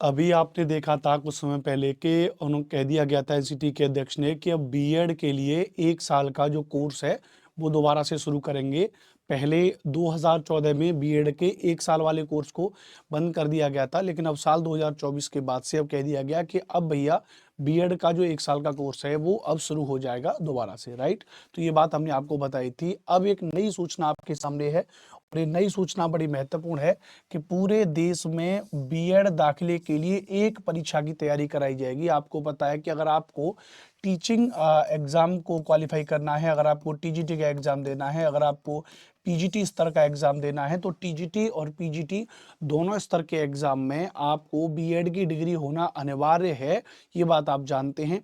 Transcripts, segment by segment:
अभी आपने देखा था कुछ समय पहले कि उन्होंने कह दिया गया था एनसीटी के अध्यक्ष ने कि अब बीएड के लिए 1 साल का जो कोर्स है वो दोबारा से शुरू करेंगे। पहले 2014 में बीएड के 1 साल वाले कोर्स को बंद कर दिया गया था, लेकिन अब साल 2024 के बाद से अब कह दिया गया कि अब भैया बीएड का जो 1 साल का कोर्स है वो अब शुरू हो जाएगा दोबारा से, राइट। तो ये बात हमने आपको बताई थी। अब एक नई सूचना आपके सामने है और ये नई सूचना बड़ी महत्वपूर्ण है कि पूरे देश में बीएड दाखिले के लिए एक परीक्षा की तैयारी कराई जाएगी। आपको पता है कि अगर आपको टीचिंग एग्जाम को क्वालिफाई करना है, अगर आपको टीजीटी का एग्जाम देना है, अगर आपको पीजीटी स्तर का एग्जाम देना है, तो टीजीटी और पीजीटी दोनों स्तर के एग्जाम में आपको बीएड की डिग्री होना अनिवार्य है। ये बात आप जानते हैं।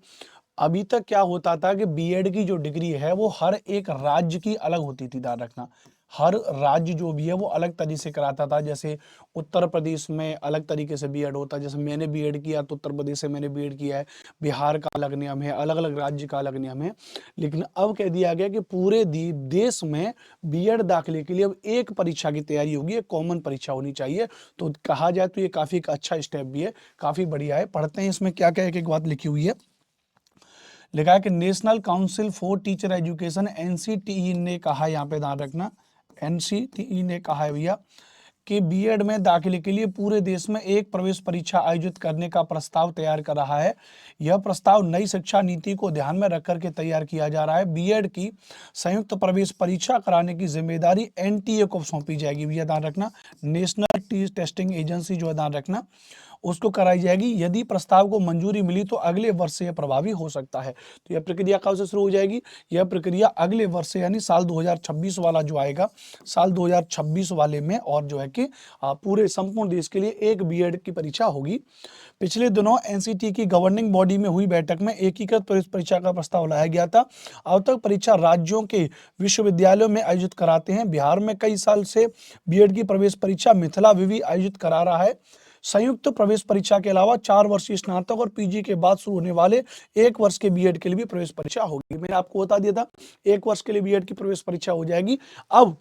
अभी तक क्या होता था कि बीएड की जो डिग्री है वो हर एक राज्य की अलग होती थी, ध्यान रखना। हर राज्य जो भी है वो अलग तरीके से कराता था। जैसे उत्तर प्रदेश में अलग तरीके से बीएड होता है, जैसे मैंने बीएड किया तो उत्तर प्रदेश से मैंने बीएड किया है, बिहार का अलग नियम है, अलग अलग राज्य का अलग नियम है। लेकिन अब कह दिया गया कि पूरे देश में बीएड दाखिले के लिए अब एक परीक्षा की तैयारी होगी, एक कॉमन परीक्षा होनी चाहिए। तो कहा जाए तो ये काफी एक अच्छा स्टेप भी है, काफी बढ़िया है। पढ़ते हैं इसमें क्या क्या एक एक बात लिखी हुई है। लिखा है कि national council for teacher education NCTE ने कहा, यहाँ पे ध्यान रखना, एनसीटीई ने कहा है भैया कि बीएड में दाखिले के लिए पूरे देश में एक प्रवेश परीक्षा आयोजित करने का प्रस्ताव तैयार कर रहा है। यह प्रस्ताव नई शिक्षा नीति को ध्यान में रखकर के तैयार किया जा रहा है। बीएड की संयुक्त प्रवेश परीक्षा कराने की जिम्मेदारी एनटीए को सौंपी जाएगी। भैया ध्यान रखना, नेशनल टेस्टिंग एजेंसी जो है, ध्यान रखना, उसको कराई जाएगी। यदि प्रस्ताव को मंजूरी मिली तो अगले वर्ष से यह प्रभावी हो सकता है। तो यह प्रक्रिया कब से शुरू हो जाएगी? यह प्रक्रिया अगले वर्ष से यानी साल 2026 वाला जो आएगा, साल 2026 वाले में, और जो है कि पूरे संपूर्ण देश के लिए एक बीएड की परीक्षा होगी। पिछले दिनों एनसीटी की गवर्निंग बॉडी में हुई बैठक में एकीकृत प्रवेश परीक्षा का प्रस्ताव लाया गया था। अब तक परीक्षा राज्यों के विश्वविद्यालयों में आयोजित कराते हैं। बिहार में कई साल से बीएड की प्रवेश परीक्षा मिथिला विवि आयोजित करा रहा है। संयुक्त प्रवेश परीक्षा के अलावा 4 वर्षीय स्नातक और पीजी के बाद शुरू होने वाले 1 वर्ष के बीएड के लिए भी प्रवेश परीक्षा होगी। मैंने आपको बता दिया था 1 वर्ष के लिए बीएड की प्रवेश परीक्षा हो जाएगी। अब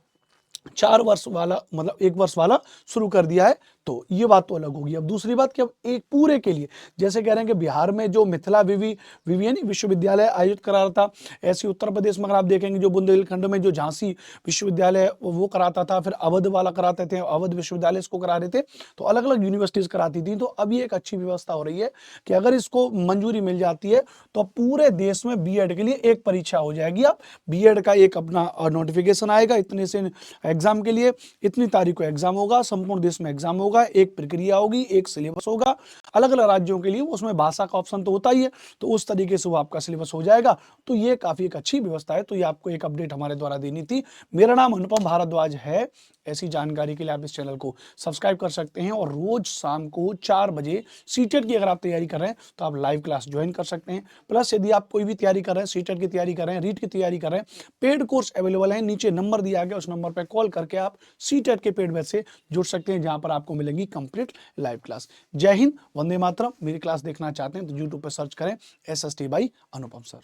4 वर्ष वाला मतलब 1 वर्ष वाला शुरू कर दिया है, तो ये बात तो अलग होगी। अब दूसरी बात कि अब एक पूरे के लिए, जैसे कह रहे हैं कि बिहार में जो मिथिला विवियन विश्वविद्यालय आयोजित करा रहा था, ऐसे उत्तर प्रदेश में अगर आप देखेंगे जो बुंदेलखंड में जो झांसी विश्वविद्यालय वो कराता था, फिर अवध वाला कराते थे, अवध विश्वविद्यालय इसको करा रहे थे, तो अलग अलग यूनिवर्सिटीज कराती थी। तो अब ये एक अच्छी व्यवस्था हो रही है कि अगर इसको मंजूरी मिल जाती है तो पूरे देश में बीएड के लिए एक परीक्षा हो जाएगी। अब बीएड का एक अपना नोटिफिकेशन आएगा, इतने से एग्जाम के लिए इतनी तारीख को एग्जाम होगा, संपूर्ण देश में एग्जाम होगा, एक प्रक्रिया होगी, एक सिलेबस होगा। अलग अलग राज्यों के लिए उसमें भाषा का ऑप्शन तो होता ही है, तो उस तरीके से वो आपका सिलेबस हो जाएगा। तो ये काफी एक अच्छी व्यवस्था है। तो ये आपको एक अपडेट हमारे द्वारा देनी थी। मेरा नाम अनुपम भारद्वाज है। ऐसी जानकारी के लिए आप इस चैनल को सब्सक्राइब कर सकते हैं और रोज शाम को 4 बजे सीटेट की अगर आप तैयारी कर रहे हैं तो आप लाइव क्लास ज्वाइन कर सकते हैं। प्लस यदि आप कोई भी तैयारी कर रहे हैं, सीटेट की तैयारी कर रहे हैं, रीट की तैयारी कर रहे हैं, पेड कोर्स अवेलेबल है, नीचे नंबर दिया गया, उस नंबर पर कॉल करके आप सीटेट के पेड बैच से जुड़ सकते हैं, जहां पर आपको मिलेंगी कंप्लीट लाइव क्लास। जय हिंद, वंदे मातरम। मेरी क्लास देखना चाहते हैं तो यूट्यूब पर सर्च करें SST बाई अनुपम सर।